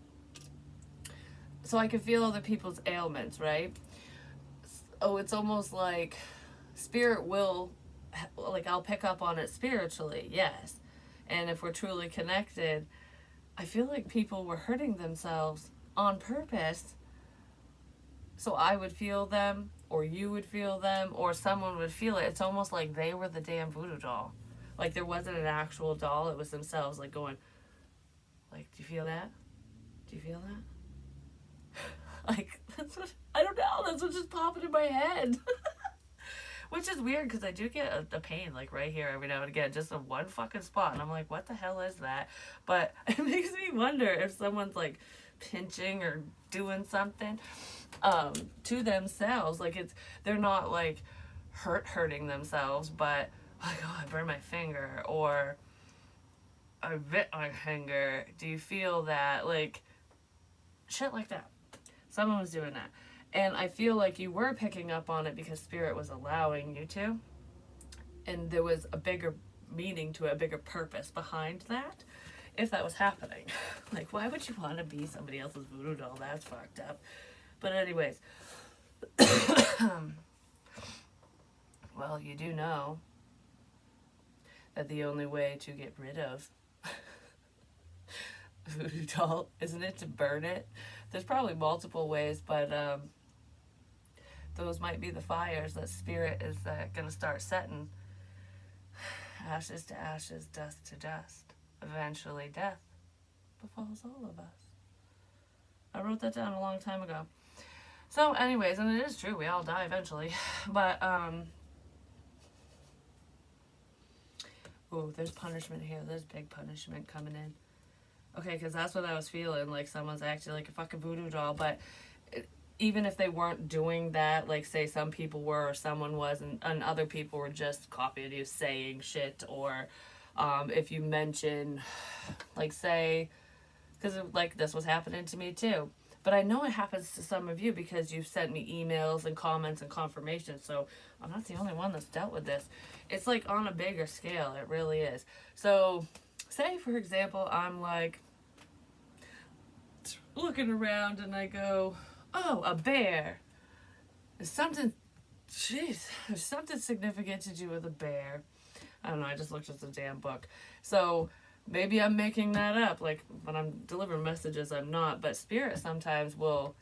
so I can feel other people's ailments, right? Oh, it's almost like spirit will, like, I'll pick up on it spiritually, yes. And if we're truly connected, I feel like people were hurting themselves on purpose. So I would feel them, or you would feel them, or someone would feel it. It's almost like they were the damn voodoo doll. Like there wasn't an actual doll, it was themselves, like going, like, do you feel that? Do you feel that? Like, that's what, I don't know, that's what's just popping in my head. Which is weird because I do get a pain like right here every now and again, just in one fucking spot. And I'm like, what the hell is that? But it makes me wonder if someone's like pinching or doing something to themselves. Like they're not like hurting themselves, but like, oh, I burned my finger, or I bit my finger. Do you feel that? Like, shit like that. Someone was doing that. And I feel like you were picking up on it because Spirit was allowing you to. And there was a bigger meaning to it, a bigger purpose behind that, if that was happening. Like, why would you want to be somebody else's voodoo doll? That's fucked up. But anyways, well, you do know that the only way to get rid of voodoo doll, isn't it to burn it? There's probably multiple ways, but those might be the fires that Spirit is going to start setting. Ashes to ashes, dust to dust. Eventually death befalls all of us. I wrote that down a long time ago. So anyways, and it is true, we all die eventually. But, ooh, there's punishment here. There's big punishment coming in. Okay, because that's what I was feeling, like someone's acting like a fucking voodoo doll. But even if they weren't doing that, like say some people were or someone was, and other people were just copying you saying shit, or if you mention, like say, because like this was happening to me too. But I know it happens to some of you because you've sent me emails and comments and confirmation. So I'm not the only one that's dealt with this. It's like on a bigger scale. It really is. So say, for example, I'm like looking around and I go, oh, a bear. There's something, jeez, there's something significant to do with a bear. I don't know, I just looked at the damn book. So maybe I'm making that up. Like when I'm delivering messages, I'm not. But Spirit sometimes will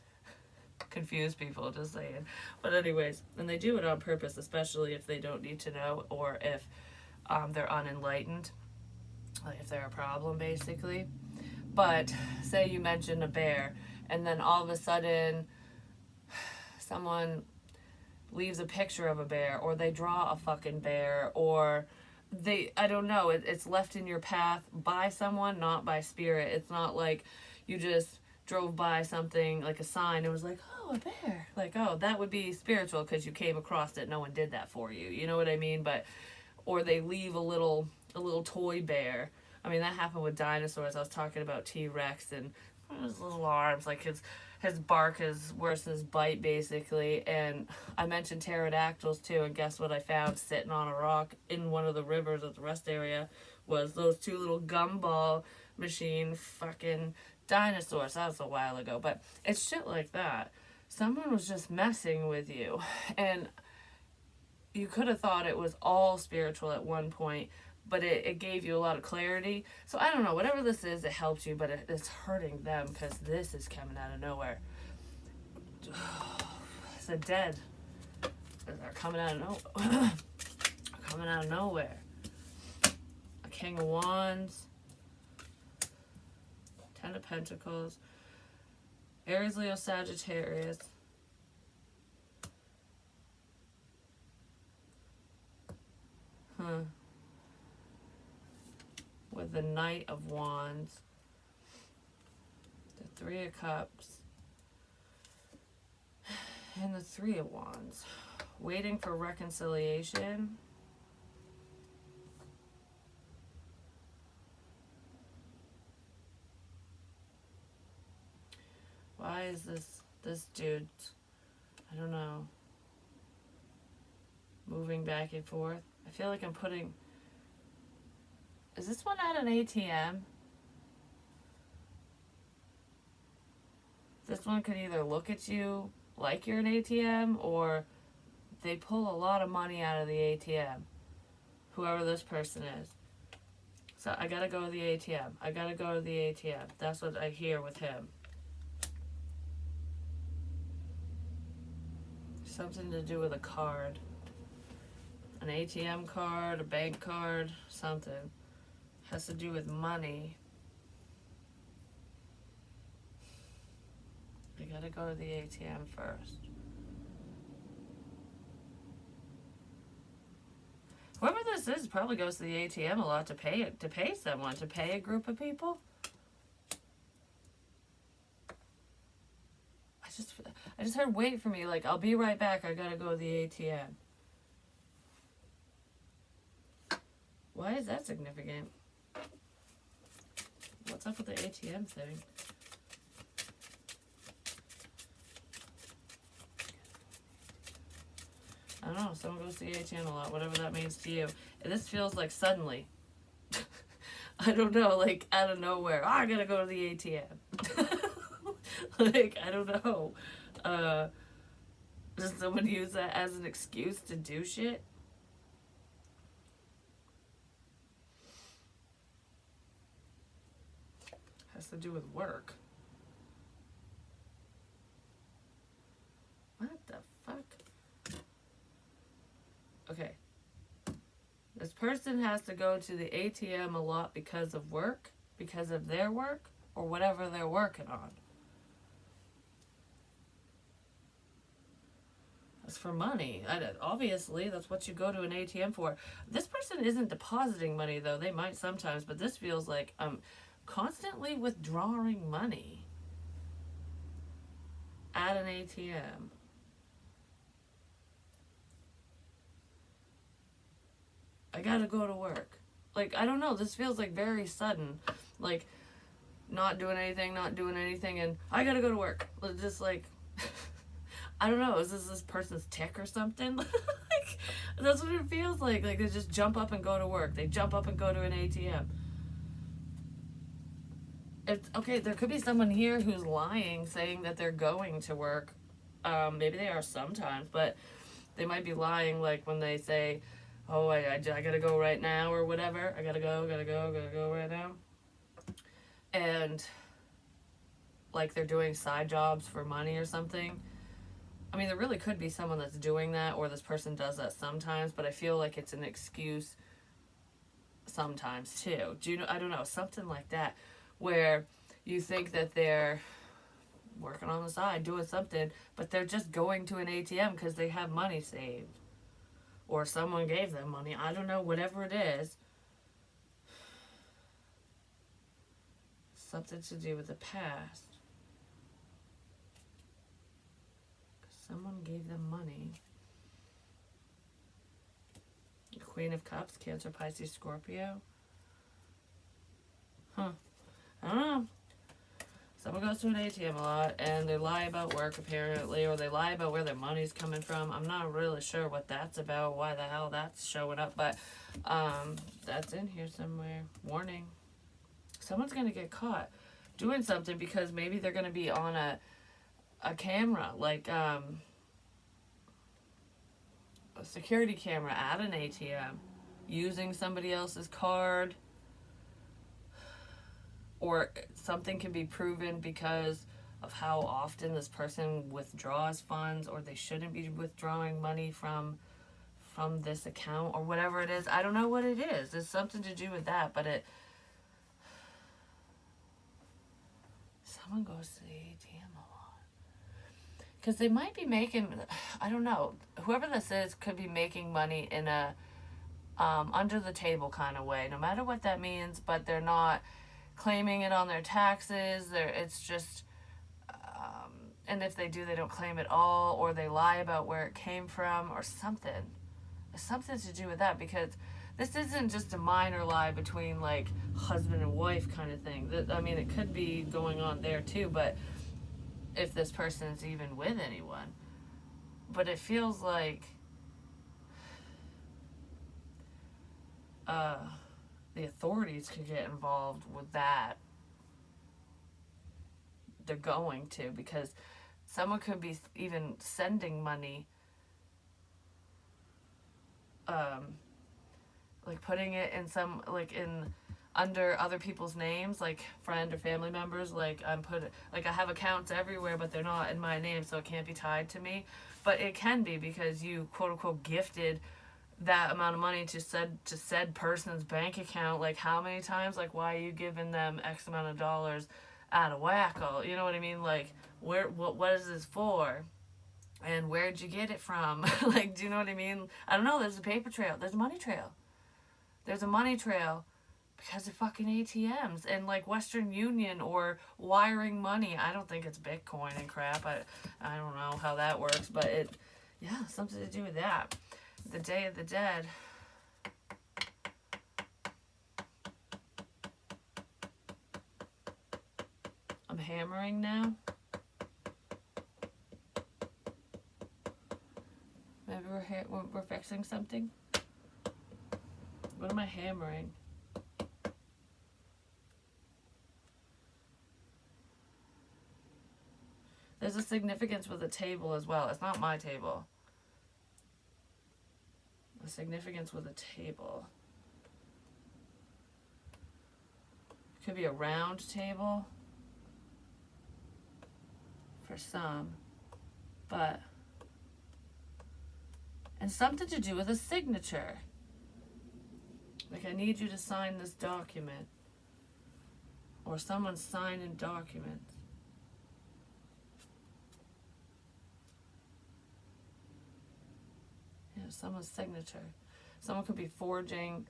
confuse people, just saying. But anyways, and they do it on purpose, especially if they don't need to know, or if they're unenlightened, like if they're a problem, basically. But say you mention a bear, and then all of a sudden someone leaves a picture of a bear, or they draw a fucking bear, or I don't know, it's left in your path by someone, not by Spirit. It's not like you just drove by something like a sign and was like, oh, a bear, like, oh, that would be spiritual because you came across it, no one did that for you, you know what I mean? But or they leave a little toy bear. I mean, that happened with dinosaurs. I was talking about T-Rex and his little arms, like his bark is worse than his bite, basically. And I mentioned pterodactyls too, and guess what I found sitting on a rock in one of the rivers at the rest area was those two little gumball machine fucking dinosaurs. That was a while ago, but it's shit like that. Someone was just messing with you, and you could have thought it was all spiritual at one point, but it gave you a lot of clarity. So I don't know, whatever this is, it helps you, but it's hurting them because this is coming out of nowhere. the dead. They're coming out of nowhere. Coming out of nowhere. A King of Wands. Ten of Pentacles. Aries, Leo, Sagittarius. With the Knight of Wands. The Three of Cups. And the Three of Wands. Waiting for reconciliation. Why is this dude, I don't know, moving back and forth? I feel like I'm putting, is this one at an ATM? This one could either look at you like you're an ATM, or they pull a lot of money out of the ATM, whoever this person is. So I gotta go to the ATM. I gotta go to the ATM. That's what I hear with him. Something to do with a card. An ATM card, a bank card, something. Has to do with money. I gotta go to the ATM first. Whoever this is probably goes to the ATM a lot to pay someone, to pay a group of people. I just heard wait for me, like, I'll be right back, I gotta go to the ATM. Why is that significant? What's up with the ATM thing? I don't know, someone goes to the ATM a lot, whatever that means to you. And this feels like suddenly. I don't know, like out of nowhere. I gotta go to the ATM. Like, I don't know. Does someone use that as an excuse to do shit? Has to do with work. What the fuck? Okay. This person has to go to the ATM a lot because of work, because of their work, or whatever they're working on. That's for money. Obviously, that's what you go to an ATM for. This person isn't depositing money, though. They might sometimes, but this feels like I'm constantly withdrawing money at an ATM. I gotta go to work. Like, I don't know, this feels like very sudden. Like, not doing anything, and I gotta go to work. Just like, I don't know, is this person's tick or something? Like, that's what it feels like. Like, they just jump up and go to work. They jump up and go to an ATM. Okay, there could be someone here who's lying, saying that they're going to work. Maybe they are sometimes, but they might be lying, like, when they say, oh, I gotta go right now, or whatever. I gotta go right now. And, like, they're doing side jobs for money or something. I mean, there really could be someone that's doing that, or this person does that sometimes, but I feel like it's an excuse sometimes, too. I don't know, something like that, where you think that they're working on the side, doing something, but they're just going to an ATM because they have money saved. Or someone gave them money. I don't know, whatever it is. Something to do with the past. Someone gave them money. Queen of Cups, Cancer, Pisces, Scorpio. I don't know. Someone goes to an ATM a lot, and they lie about work, apparently, or they lie about where their money's coming from. I'm not really sure what that's about, why the hell that's showing up, but that's in here somewhere. Warning. Someone's going to get caught doing something because maybe they're going to be on a camera, like a security camera at an ATM, using somebody else's card. Or something can be proven because of how often this person withdraws funds, or they shouldn't be withdrawing money from this account or whatever it is. I don't know what it is. It's something to do with that, but it someone goes to the ATM a lot. Because they might be making, I don't know, whoever this is could be making money in a under the table kind of way, no matter what that means, but they're not claiming it on their taxes. It's just, and if they do, they don't claim it all, or they lie about where it came from, or something. It's something to do with that, because this isn't just a minor lie between like husband and wife kind of thing. I mean, it could be going on there too, but if this person's even with anyone. But it feels like the authorities could get involved with that. They're going to, because someone could be even sending money, like putting it in some, like in under other people's names, like friend or family members. Like I have accounts everywhere, but they're not in my name, so it can't be tied to me. But it can be, because you quote unquote gifted that amount of money to said person's bank account. Like, how many times? Like, why are you giving them X amount of dollars out of whack? You know what I mean? Like, what is this for? And where'd you get it from? Like, do you know what I mean? I don't know. There's a paper trail. There's a money trail. There's a money trail because of fucking ATMs and like Western Union or wiring money. I don't think it's Bitcoin and crap. I don't know how that works, but yeah, something to do with that. The Day of the Dead. I'm hammering now. Maybe we're fixing something. What am I hammering? There's a significance with the table as well. It's not my table. A significance with a table. It could be a round table for some, but, and something to do with a signature. Like, I need you to sign this document, or someone's signing documents. Yeah, someone's signature. Someone could be forging.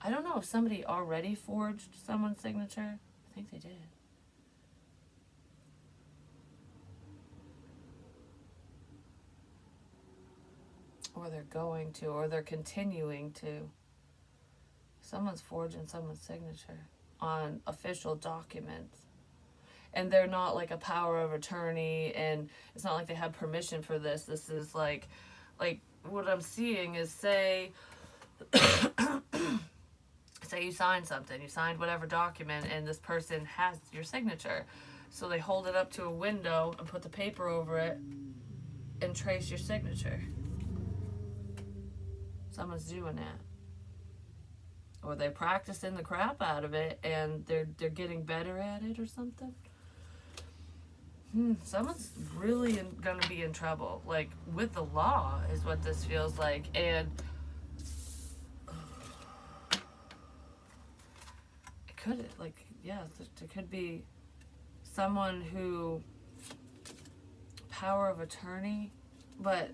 I don't know if somebody already forged someone's signature. I think they did. Or they're going to, or they're continuing to. Someone's forging someone's signature on official documents. And they're not like a power of attorney, and it's not like they have permission for this. This is like what I'm seeing is, say you signed something, you signed whatever document, and this person has your signature. So they hold it up to a window and put the paper over it and trace your signature. Someone's doing that. Or they're practicing the crap out of it, and they're getting better at it or something. Someone's really going to be in trouble, like with the law, is what this feels like. And it could, like, yeah, there could be someone who, power of attorney, but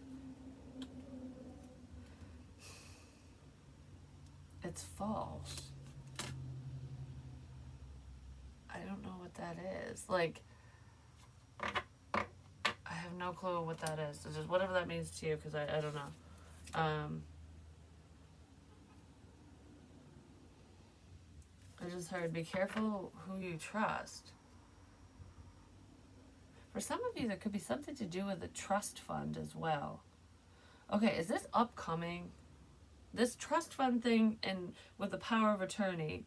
it's false. I don't know what that is. Like, I have no clue what that is. It's just whatever that means to you, because I don't know. I just heard, be careful who you trust. For some of you, there could be something to do with a trust fund as well. Okay, is this upcoming? This trust fund thing, and with the power of attorney,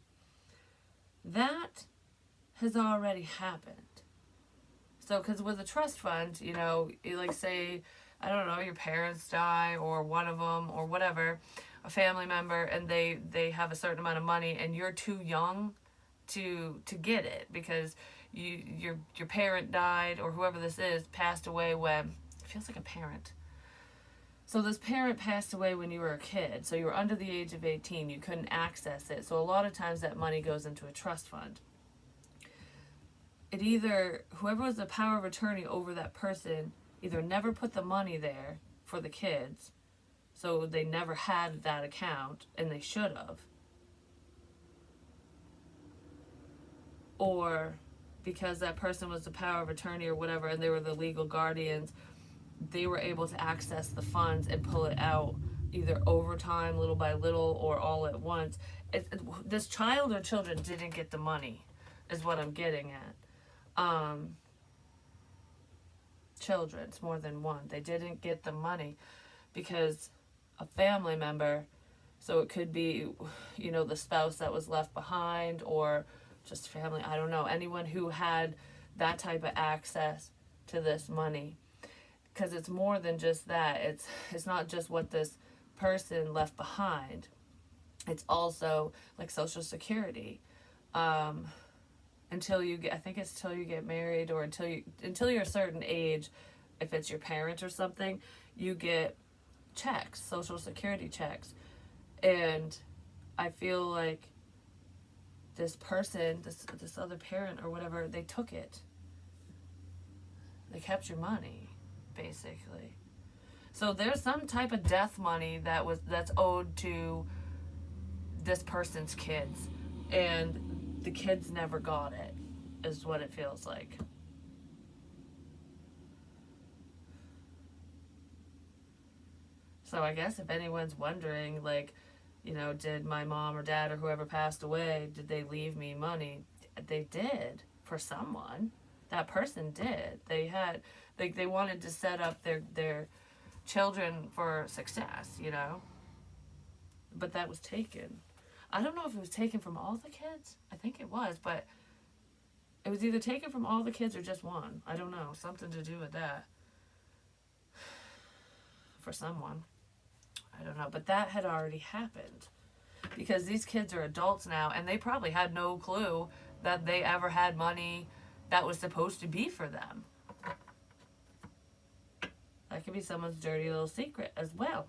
that has already happened. So, because with a trust fund, you know, you like say, I don't know, your parents die, or one of them, or whatever, a family member, and they have a certain amount of money, and you're too young to get it, because your parent died, or whoever this is passed away when, it feels like a parent. So this parent passed away when you were a kid, so you were under the age of 18, you couldn't access it. So a lot of times that money goes into a trust fund. It either, whoever was the power of attorney over that person either never put the money there for the kids, so they never had that account, and they should have, or because that person was the power of attorney or whatever, and they were the legal guardians, they were able to access the funds and pull it out either over time, little by little, or all at once. This child or children didn't get the money, is what I'm getting at. Children, it's more than one. They didn't get the money because a family member, so it could be, the spouse that was left behind, or just family, I don't know, anyone who had that type of access to this money. Because it's more than just that. It's not just what this person left behind. It's also like Social Security. Until you get, I think it's till you get married, or until you're a certain age, if it's your parent or something, you get checks, Social Security checks. And I feel like this person, this other parent or whatever, they took it. They kept your money, basically. So there's some type of death money that's owed to this person's kids, and the kids never got it, is what it feels like. So I guess if anyone's wondering, like, did my mom or dad or whoever passed away, did they leave me money? They did, for someone. That person did. They wanted to set up their children for success, But that was taken. I don't know if it was taken from all the kids. I think it was, but it was either taken from all the kids or just one. I don't know. Something to do with that. For someone. I don't know. But that had already happened. Because these kids are adults now, and they probably had no clue that they ever had money that was supposed to be for them. That could be someone's dirty little secret as well.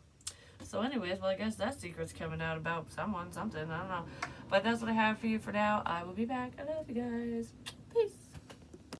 So anyways, I guess that secret's coming out about someone, something, I don't know. But that's what I have for you for now. I will be back. I love you guys.